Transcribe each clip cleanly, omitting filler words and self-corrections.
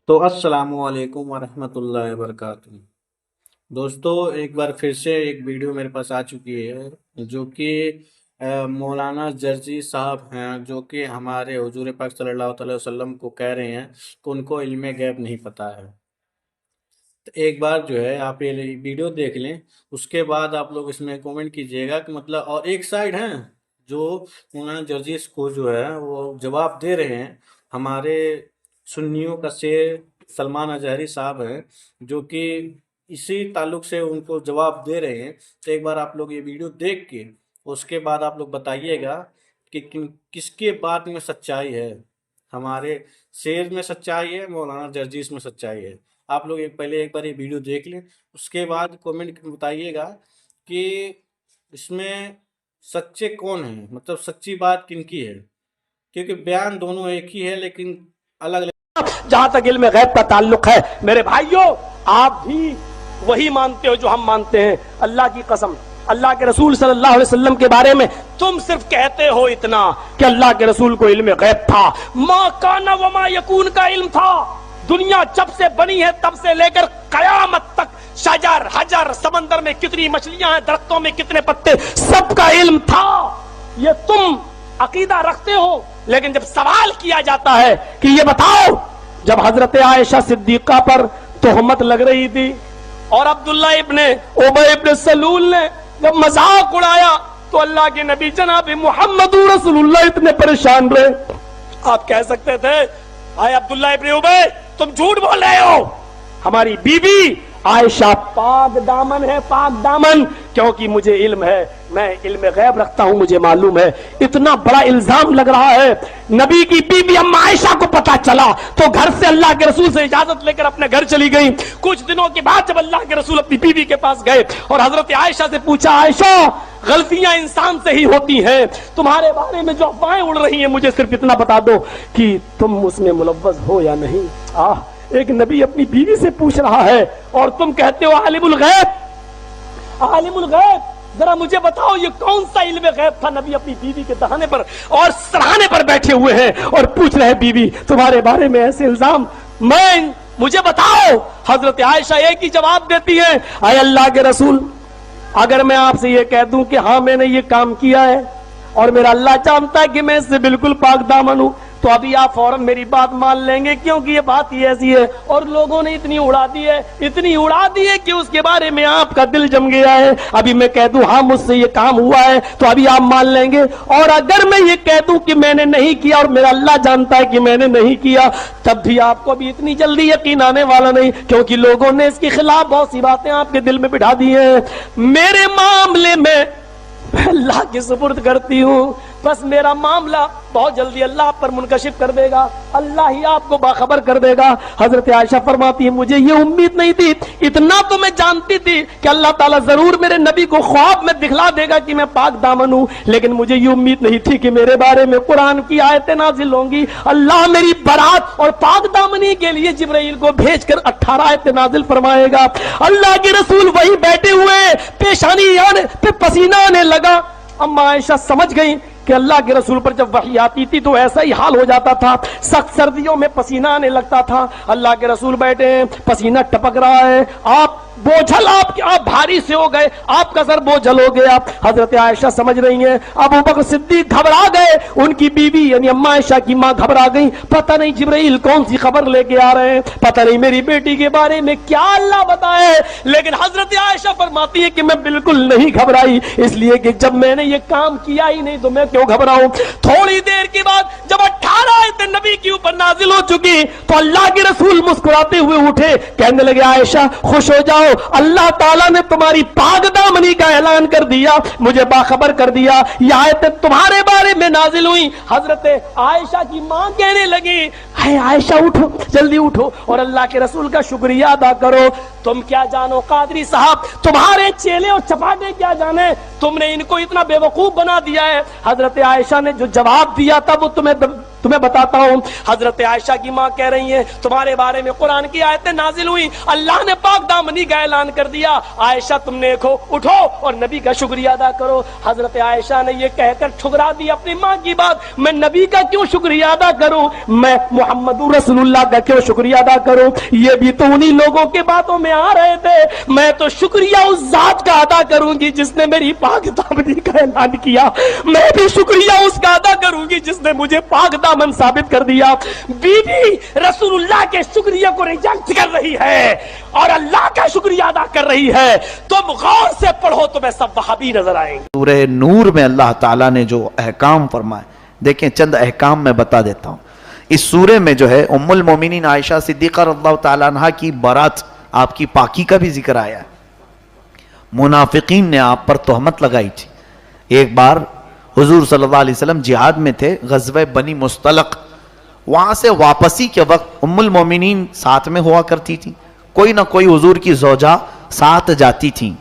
تو السلام علیکم ورحمۃ اللہ وبرکاتہ۔ دوستو، ایک بار پھر سے ایک ویڈیو میرے پاس آ چکی ہے جو کہ مولانا جرزی صاحب ہیں، جو کہ ہمارے حضور پاک صلی اللہ علیہ وسلم کو کہہ رہے ہیں کہ ان کو علم غیب نہیں پتہ ہے۔ تو ایک بار جو ہے آپ یہ ویڈیو دیکھ لیں، اس کے بعد آپ لوگ اس میں کومنٹ کیجئے گا کہ مطلب، اور ایک سائڈ ہیں جو مولانا جرزی کو جو ہے وہ جواب دے رہے ہیں، ہمارے سنیوں کا شیر سلمان اظہری صاحب ہیں جو کہ اسی تعلق سے ان کو جواب دے رہے ہیں۔ تو ایک بار آپ لوگ یہ ویڈیو دیکھ کے اس کے بعد آپ لوگ بتائیے گا کہ کس کے بات میں سچائی ہے، ہمارے شیر میں سچائی ہے، مولانا جرجیس میں سچائی ہے۔ آپ لوگ پہلے ایک بار یہ ویڈیو دیکھ لیں، اس کے بعد کومنٹ بتائیے گا کہ اس میں سچے کون ہیں، مطلب سچی بات کن کی ہے، کیونکہ بیان دونوں ایک ہی ہے لیکن الگ الگ۔ جہاں تک علم غیب کا تعلق ہے میرے بھائیوں، آپ بھی وہی مانتے ہو جو ہم مانتے ہیں۔ اللہ کی قسم، اللہ کے رسول صلی اللہ علیہ وسلم کے بارے میں تم صرف کہتے ہو اتنا کہ اللہ کے رسول کو علم غیب تھا، ما کان وما یکون کا علم تھا۔ دنیا جب سے بنی ہے تب سے لے کر قیامت تک شجر حجر، سمندر میں کتنی مچھلیاں ہیں، درختوں میں کتنے پتے، سب کا علم تھا۔ یہ تم عقیدہ رکھتے ہو، لیکن جب سوال کیا جاتا ہے کہ یہ بتاؤ، جب حضرت عائشہ صدیقہ پر تہمت لگ رہی تھی اور عبداللہ ابن ابی ابن سلول نے جب مذاق اڑایا تو اللہ کے نبی جناب محمد رسول اللہ اتنے پریشان رہے۔ آپ کہہ سکتے تھے اے عبداللہ ابن ابی، تم جھوٹ بول رہے ہو، ہماری بیوی عائشہ پاک دامن ہے، پاک دامن، کیونکہ مجھے علم ہے، میں علم غیب رکھتا ہوں، مجھے معلوم ہے۔ اتنا بڑا الزام لگ رہا ہے۔ نبی کی بیوی اما عائشہ کو پتا چلا تو گھر سے اللہ کے رسول سے اجازت لے کر اپنے گھر چلی گئی۔ کچھ دنوں کے بعد جب اللہ کے رسول اپنی بیوی کے پاس گئے اور حضرت عائشہ سے پوچھا، عائشہ غلطیاں انسان سے ہی ہوتی ہیں، تمہارے بارے میں جو افواہیں اڑ رہی ہیں مجھے صرف اتنا بتا دو کہ تم اس میں ملوث ہو یا نہیں۔ ایک نبی اپنی بیوی سے پوچھ رہا ہے اور تم کہتے ہو عالم الغیب، عالم الغیب۔ ذرا مجھے بتاؤ یہ کون سا علم غیب تھا؟ نبی اپنی بیوی کے دہانے پر اور سراہانے پر بیٹھے ہوئے ہیں اور پوچھ رہے ہیں، بیوی تمہارے بارے میں ایسے الزام، مجھے بتاؤ۔ حضرت عائشہ ایک ہی جواب دیتی ہے، اے اللہ کے رسول، اگر میں آپ سے یہ کہہ دوں کہ ہاں میں نے یہ کام کیا ہے اور میرا اللہ جانتا ہے کہ میں اس سے بالکل پاک دامن ہوں، تو ابھی آپ فوراً میری بات مان لیں گے، کیونکہ یہ بات ہی ایسی ہے اور لوگوں نے اتنی اڑا دی ہے، اتنی اڑا دی ہے کہ اس کے بارے میں آپ کا دل جم گیا ہے۔ ابھی میں کہہ دوں ہاں مجھ سے یہ کام ہوا ہے تو ابھی آپ مان لیں گے، اور اگر میں یہ کہہ دوں کہ میں نے نہیں کیا اور میرا اللہ جانتا ہے کہ میں نے نہیں کیا، تب بھی آپ کو بھی اتنی جلدی یقین آنے والا نہیں، کیونکہ لوگوں نے اس کے خلاف بہت سی باتیں آپ کے دل میں بٹھا دی ہیں۔ میرے معاملے میں اللہ کی سپرد کرتی ہوں، بس میرا معاملہ بہت جلدی اللہ آپ پر منکشف کر دے گا، اللہ ہی آپ کو باخبر کر دے گا۔ حضرت عائشہ فرماتی ہے، مجھے یہ امید نہیں تھی، اتنا تو میں جانتی تھی کہ اللہ تعالیٰ ضرور میرے نبی کو خواب میں دکھلا دے گا کہ میں پاک دامن ہوں، لیکن مجھے یہ امید نہیں تھی کہ میرے بارے میں قرآن کی آیتیں نازل ہوں گی۔ اللہ میری برات اور پاک دامنی کے لیے جبرائیل کو بھیج کر 18 آیتیں نازل فرمائے گا۔ اللہ کے رسول وہی بیٹھے ہوئے، پیشانی پہ پسینہ آنے لگا۔ اما عائشہ سمجھ گئی کہ اللہ کے رسول پر جب وحی آتی تھی تو ایسا ہی حال ہو جاتا تھا، سخت سردیوں میں پسینہ آنے لگتا تھا۔ اللہ کے رسول بیٹھے ہیں، پسینہ ٹپک رہا ہے، آپ بوجھل، آپ بھاری سے ہو گئے، آپ کا سر بوجھل ہو گیا۔ حضرت عائشہ سمجھ رہی ہیں، ابو بکر صدیق گھبرا گئے، ان کی بیوی یعنی اما عائشہ کی ماں گھبرا گئی، پتہ نہیں جبرائیل کون سی خبر لے کے آ رہے ہیں، پتہ نہیں میری بیٹی کے بارے میں کیا اللہ بتائے۔ لیکن حضرت عائشہ فرماتی ہے کہ میں بالکل نہیں گھبرائی، اس لیے کہ جب میں نے یہ کام کیا ہی نہیں تو میں کیوں گھبراؤں۔ تھوڑی دیر کے بعد جب 18 آیتیں نبی کے اوپر نازل ہو چکی تو اللہ کے رسول مسکراتے ہوئے اٹھے، کہنے لگے، عائشہ خوش ہو جاؤ، اللہ تعالیٰ نے تمہاری پاک دامنی کا اعلان کر دیا، مجھے باخبر کر دیا، یہ آیتیں تمہارے بارے میں نازل ہوئی۔ حضرت عائشہ کی ماں کہنے لگی، اے عائشہ اٹھو، جلدی اٹھو اور اللہ کے رسول کا شکریہ ادا کرو۔ تم کیا جانو قادری صاحب، تمہارے چیلے اور چپاٹے کیا جانے، تم نے ان کو اتنا بے وقوف بنا دیا ہے۔ حضرت عائشہ نے جو جواب دیا تھا وہ تمہیں بتاتا ہوں، حضرت عائشہ کی ماں کہہ رہی ہیں تمہارے بارے میں قرآن کی آیتیں نازل ہوئی، اللہ نے پاک دامنی کا اعلان کر دیا، عائشہ تم نے اٹھو اور نبی کا شکریہ ادا کرو۔ حضرت عائشہ نے یہ کہہ کر ٹھکرا دی اپنی ماں کی بات، میں نبی کا کیوں شکریہ ادا کروں، میں محمد رسول اللہ کا کیوں شکریہ ادا کروں، یہ بھی تو انہی لوگوں کے باتوں میں آ رہے تھے، میں تو شکریہ اس ذات کا ادا کروں گی جس نے میری پاک دامنی کا اعلان کیا، میں بھی شکریہ اس کا ادا کروں گی جس نے مجھے پاک دامن ثابت کر دیا۔ بی بی رسول اللہ کے شکریہ کو ریجیکٹ کر رہی ہے اور اللہ کا شکریہ ادا کر رہی ہے، تم غور سے پڑھو تمہیں سب وہابی نظر آئیں گے۔ سورہ نور میں اللہ تعالیٰ نے جو احکام فرمائے، دیکھیں چند احکام میں بتا دیتا ہوں۔ اس سورے میں جو ہے ام المومنین عائشہ صدیقہ رضی اللہ تعالیٰ عنہ کی برات، آپ کی پاکی کا بھی ذکر آیا ہے۔ منافقین نے آپ پر تہمت لگائی تھی۔ ایک بار حضور صلی اللہ علیہ وسلم جہاد میں تھے، غزوہ بنی مستلق، وہاں سے واپسی کے وقت ام المومنین ساتھ میں ہوا کرتی تھی، کوئی نہ کوئی حضور کی زوجہ ساتھ جاتی تھی۔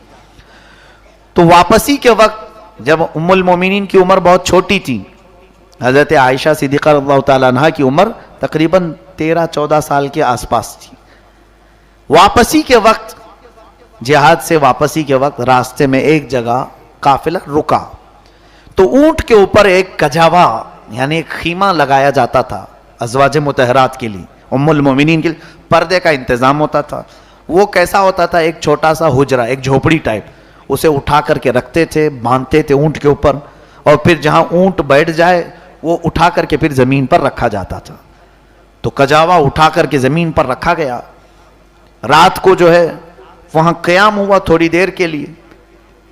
تو واپسی کے وقت جب ام المومنین کی عمر بہت چھوٹی تھی، حضرت عائشہ صدیقہ رضی اللہ تعالیٰ عنہ کی عمر تقریباً 13-14 سال کے آس پاس تھی۔ واپسی کے وقت، جہاد سے واپسی کے وقت راستے میں ایک جگہ قافلہ رکا، تو اونٹ کے اوپر ایک کجاوا یعنی ایک خیمہ لگایا جاتا تھا ازواج مطہرات کے لیے، ام المومنین کے لیے پردے کا انتظام ہوتا تھا۔ وہ کیسا ہوتا تھا؟ ایک چھوٹا سا حجرہ، ایک جھوپڑی ٹائپ، اسے اٹھا کر کے رکھتے تھے، باندھتے تھے اونٹ کے اوپر، اور پھر جہاں اونٹ بیٹھ جائے وہ اٹھا کر کے پھر زمین پر رکھا جاتا تھا۔ تو کجاوا اٹھا کر کے زمین پر رکھا گیا۔ رات کو جو ہے وہاں قیام ہوا تھوڑی دیر کے لیے۔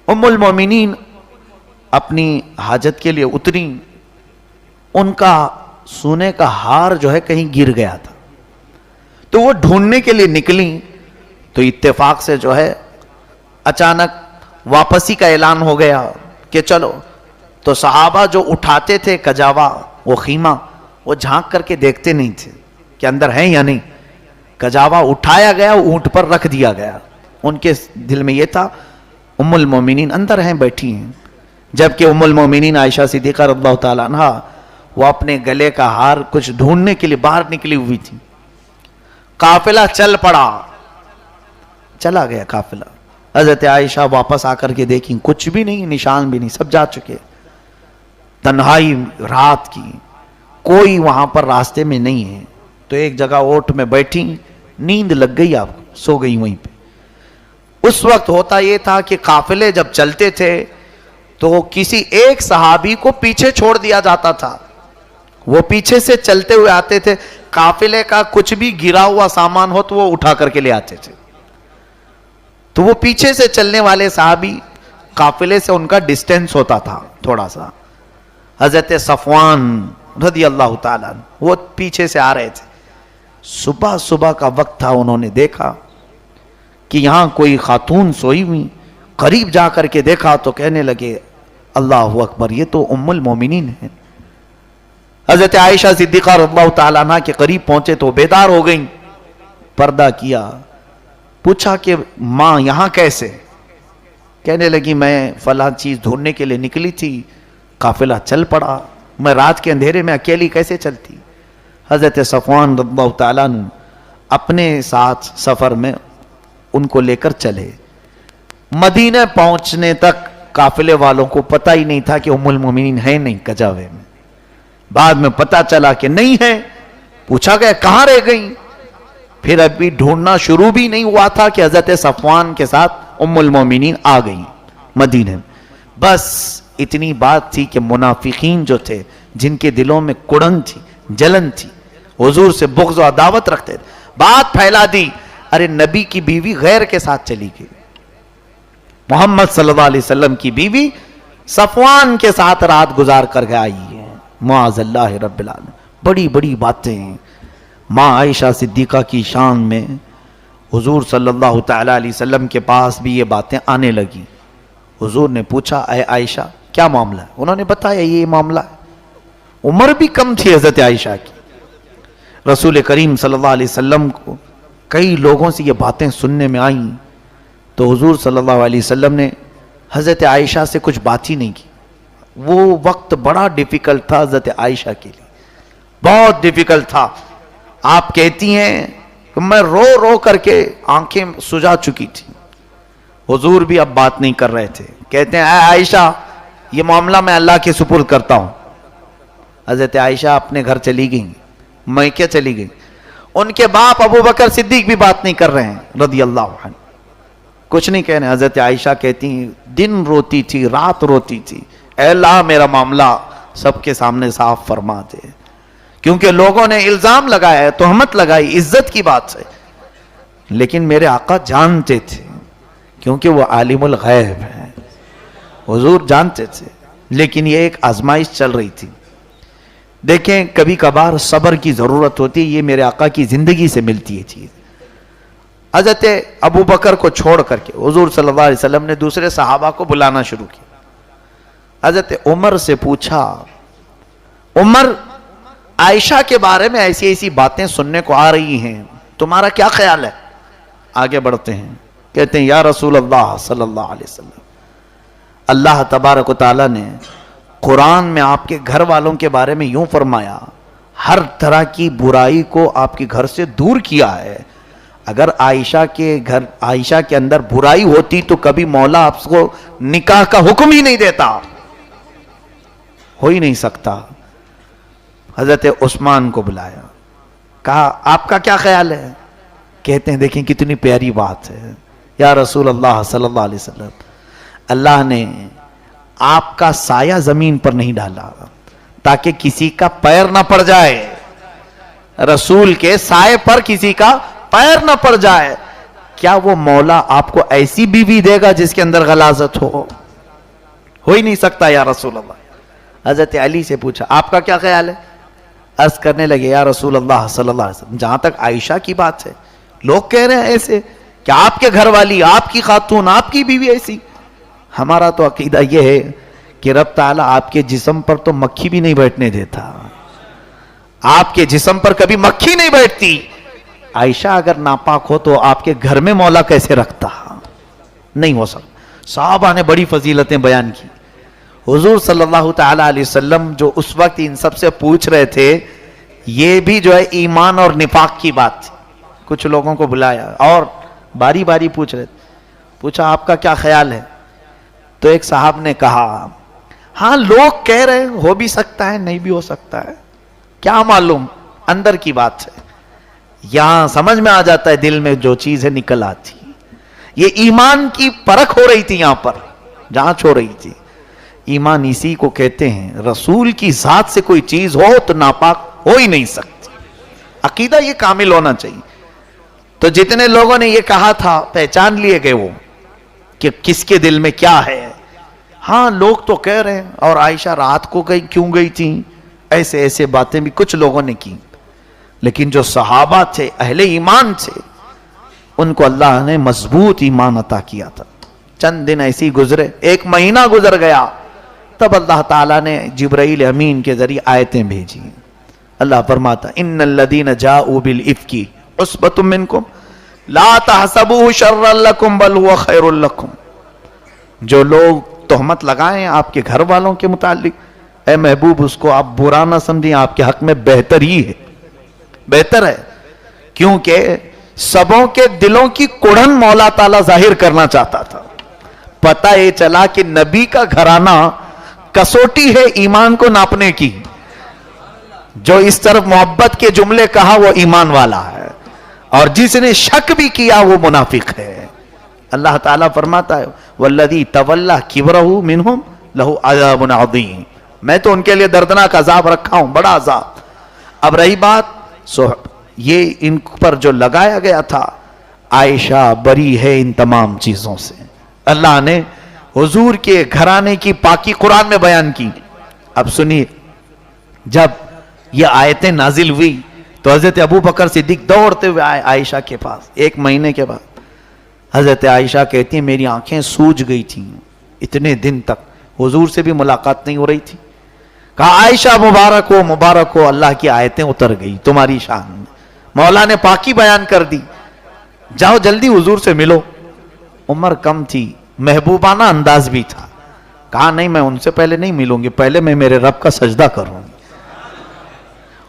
ام المومنین اپنی حاجت کے لیے اتری، ان کا سونے کا ہار جو ہے کہیں گر گیا تھا، تو وہ ڈھونڈنے کے لیے نکلی، تو اتفاق سے جو ہے اچانک واپسی کا اعلان ہو گیا کہ چلو۔ تو صحابہ جو اٹھاتے تھے کجاوا، وہ خیمہ، وہ جھانک کر کے دیکھتے نہیں تھے کہ اندر ہیں یا نہیں۔ کجاوا اٹھایا گیا، اونٹ پر رکھ دیا گیا، ان کے دل میں یہ تھا ام المومنین اندر ہیں، بیٹھی ہیں، جبکہ ام المومنین عائشہ صدیقہ رضی اللہ تعالیٰ عنہ وہ اپنے گلے کا ہار کچھ ڈھونڈنے کے لیے باہر نکلی ہوئی تھی۔ قافلہ چل پڑا، چلا گیا قافلہ۔ حضرت عائشہ واپس آ کر کے دیکھیں، کچھ بھی نہیں، نشان بھی نہیں، سب جا چکے۔ تنہائی رات کی، کوئی وہاں پر راستے میں نہیں ہے، تو ایک جگہ اوٹ میں بیٹھی، نیند لگ گئی، آپ سو گئی وہیں پہ۔ اس وقت ہوتا یہ تھا کہ قافلے جب چلتے تھے تو کسی ایک صحابی کو پیچھے چھوڑ دیا جاتا تھا، وہ پیچھے سے چلتے ہوئے آتے تھے، قافلے کا کچھ بھی گرا ہوا سامان ہو تو وہ اٹھا کر کے لے آتے تھے۔ تو وہ پیچھے سے چلنے والے صحابی، قافلے سے ان کا ڈسٹینس ہوتا تھا تھوڑا سا۔ حضرت صفوان رضی اللہ تعالیٰ وہ پیچھے سے آ رہے تھے۔ صبح کا وقت تھا، انہوں نے دیکھا کہ یہاں کوئی خاتون سوئی ہوئی، قریب جا کر کے دیکھا تو کہنے لگے اللہ اکبر، یہ تو ام المومنین ہے۔ حضرت عائشہ صدیقہ رضی اللہ تعالیٰ عنہ کے قریب پہنچے تو بیدار ہو گئیں، پردہ کیا، پوچھا کہ ماں یہاں کیسے؟ کہنے لگی میں فلاں چیز ڈھونڈنے کے لیے نکلی تھی، قافلہ چل پڑا، میں رات کے اندھیرے میں اکیلی کیسے چلتی؟ حضرت صفوان رضی اللہ تعالیٰ عنہ اپنے ساتھ سفر میں ان کو لے کر چلے۔ مدینہ پہنچنے تک قافلے والوں کو پتہ ہی نہیں تھا کہ ام المومنین ہے نہیں کجاوے میں۔ بعد میں پتہ چلا کہ نہیں ہے، پوچھا گیا کہاں رہ گئی؟ پھر ابھی ڈھونڈنا شروع بھی نہیں ہوا تھا کہ حضرت صفوان کے ساتھ ام المومنین آ گئی مدینہ میں۔ بس اتنی بات تھی کہ منافقین جو تھے، جن کے دلوں میں کڑن تھی، جلن تھی، حضور سے بغض و عداوت رکھتے تھے، بات پھیلا دی، ارے نبی کی بیوی غیر کے ساتھ چلی گئی، محمد صلی اللہ علیہ وسلم کی بیوی صفوان کے ساتھ رات گزار کر کے آئی ہے، معاذ اللہ رب العالمین۔ بڑی بڑی باتیں ہیں۔ ماں عائشہ صدیقہ کی شان میں حضور صلی اللہ تعالیٰ علیہ وسلم کے پاس بھی یہ باتیں آنے لگی۔ حضور نے پوچھا اے عائشہ کیا معاملہ ہے؟ انہوں نے بتایا یہ معاملہ ہے۔ عمر بھی کم تھی حضرت عائشہ کی۔ رسول کریم صلی اللہ علیہ وسلم کو کئی لوگوں سے یہ باتیں سننے میں آئیں، تو حضور صلی اللہ علیہ وسلم نے حضرت عائشہ سے کچھ بات ہی نہیں کی۔ وہ وقت بڑا ڈیفیکلٹ تھا حضرت عائشہ کے لیے، بہت ڈیفیکلٹ تھا. آپ کہتی ہیں کہ میں رو رو کر کے آنکھیں سجا چکی تھی. حضور بھی اب بات نہیں کر رہے تھے. کہتے ہیں اے عائشہ یہ معاملہ میں اللہ کے سپرد کرتا ہوں. حضرت عائشہ اپنے گھر چلی گئیں. میں کیا چلی گئی؟ ان کے باپ ابو بکر صدیق بھی بات نہیں کر رہے ہیں رضی اللہ عنہ, کچھ نہیں کہہ رہے. حضرت عائشہ کہتی ہیں دن روتی تھی رات روتی تھی, اے اللہ میرا معاملہ سب کے سامنے صاف فرما دے, کیونکہ لوگوں نے الزام لگایا ہے, تہمت لگائی, عزت کی بات ہے, لیکن میرے آقا جانتے تھے کیونکہ وہ عالم الغیب ہے. حضور جانتے تھے, لیکن یہ ایک آزمائش چل رہی تھی. دیکھیں کبھی کبھار صبر کی ضرورت ہوتی ہے, یہ میرے آقا کی زندگی سے ملتی ہے چیز. حضرت ابو بکر کو چھوڑ کر کے حضور صلی اللہ علیہ وسلم نے دوسرے صحابہ کو بلانا شروع کیا. حضرت عمر سے پوچھا, عمر عائشہ کے بارے میں ایسی ایسی باتیں سننے کو آ رہی ہیں, تمہارا کیا خیال ہے؟ آگے بڑھتے ہیں, کہتے ہیں یا رسول اللہ صلی اللہ علیہ وسلم, اللہ تبارک و تعالیٰ نے قرآن میں آپ کے گھر والوں کے بارے میں یوں فرمایا, ہر طرح کی برائی کو آپ کے گھر سے دور کیا ہے. اگر عائشہ کے اندر برائی ہوتی تو کبھی مولا آپ کو نکاح کا حکم ہی نہیں دیتا, ہو ہی نہیں سکتا. حضرت عثمان کو بلایا, کہا آپ کا کیا خیال ہے؟ کہتے ہیں دیکھیں کتنی پیاری بات ہے, یا رسول اللہ صلی اللہ علیہ وسلم, اللہ نے آپ کا سایہ زمین پر نہیں ڈالا تاکہ کسی کا پیر نہ پڑ جائے, رسول کے سائے پر کسی کا پیر نہ پڑ جائے. کیا وہ مولا آپ کو ایسی بیوی دے گا جس کے اندر غلاظت ہو ہی نہیں سکتا یا رسول اللہ. حضرت علی سے پوچھا آپ کا کیا خیال ہے؟ عرض کرنے لگے یا رسول اللہ صلی اللہ علیہ وسلم, جہاں تک عائشہ کی بات ہے لوگ کہہ رہے ہیں ایسے کہ آپ کے گھر والی, آپ کی خاتون, آپ کی بیوی ایسی. ہمارا تو عقیدہ یہ ہے کہ رب تعالیٰ آپ کے جسم پر تو مکھی بھی نہیں بیٹھنے دیتا, آپ کے جسم پر کبھی مکھی نہیں بیٹھتی. عائشہ اگر ناپاک ہو تو آپ کے گھر میں مولا کیسے رکھتا؟ نہیں ہو سکتا. صحابہ نے بڑی فضیلتیں بیان کی. حضور صلی اللہ تعالی علیہ وسلم جو اس وقت ان سب سے پوچھ رہے تھے, یہ بھی جو ہے ایمان اور نفاق کی بات تھی. کچھ لوگوں کو بلایا اور باری باری پوچھ رہے تھے. پوچھا آپ کا کیا خیال ہے؟ تو ایک صاحب نے کہا ہاں لوگ کہہ رہے ہیں, ہو بھی سکتا ہے نہیں بھی ہو سکتا ہے, کیا معلوم, اندر کی بات ہے. یہاں سمجھ میں آ جاتا ہے دل میں جو چیز ہے نکل آتی. یہ ایمان کی پرکھ ہو رہی تھی یہاں پر, جانچ ہو رہی تھی. ایمان اسی کو کہتے ہیں, رسول کی ذات سے کوئی چیز ہو تو ناپاک ہو ہی نہیں سکتی. عقیدہ یہ کامل ہونا چاہیے. تو جتنے لوگوں نے یہ کہا تھا پہچان لیے گئے وہ کہ کس کے دل میں کیا ہے. ہاں لوگ تو کہہ رہے ہیں, اور عائشہ رات کو کیوں گئی تھی, ایسے ایسے باتیں بھی کچھ لوگوں نے کی. لیکن جو صحابہ تھے, اہل ایمان تھے, ان کو اللہ نے مضبوط ایمان عطا کیا تھا. چند دن ایسی گزرے, ایک مہینہ گزر گیا, تب اللہ تعالیٰ نے جبرائیل امین کے ذریعے آیتیں بھیجی. اللہ فرماتا ان الذین جاؤوا بالافک عصبۃ منکم لا تحسبوه شرا لکم بل هو خیر لکم. جو لوگ تہمت لگائیں آپ کے گھر والوں کے متعلق, اے محبوب اس کو آپ برا نہ سمجھیں, آپ کے حق میں بہتر ہی ہے, بہتر ہے. کیونکہ سبوں کے دلوں کی کڑھن مولا تعالیٰ ظاہر کرنا چاہتا تھا. پتہ یہ چلا کہ نبی کا گھرانہ کسوٹی ہے ایمان کو ناپنے کی. جو اس طرف محبت کے جملے کہا وہ ایمان والا ہے, اور جس نے شک بھی کیا وہ منافق ہے. اللہ تعالیٰ فرماتا ہے والذی تولی کبرہ منہم لہ عذاب عظیم, میں تو ان کے لیے دردناک عذاب رکھا ہوں, بڑا عذاب. اب رہی بات یہ ان پر جو لگایا گیا تھا, عائشہ بری ہے ان تمام چیزوں سے. اللہ نے حضور کے گھرانے کی پاکی قرآن میں بیان کی. اب سنیے, جب یہ آیتیں نازل ہوئی تو حضرت ابو بکر صدیق دوڑتے ہوئے آئے عائشہ کے پاس. ایک مہینے کے بعد حضرت عائشہ کہتی ہیں میری آنکھیں سوج گئی تھیں, اتنے دن تک حضور سے بھی ملاقات نہیں ہو رہی تھی. کہا عائشہ مبارک ہو, اللہ کی آیتیں اتر گئی تمہاری شان میں, مولا نے پاکی بیان کر دی, جاؤ جلدی حضور سے ملو. عمر کم تھی, محبوبانہ انداز بھی تھا. کہا نہیں میں ان سے پہلے نہیں ملوں گی, پہلے میں میرے رب کا سجدہ کروں گی.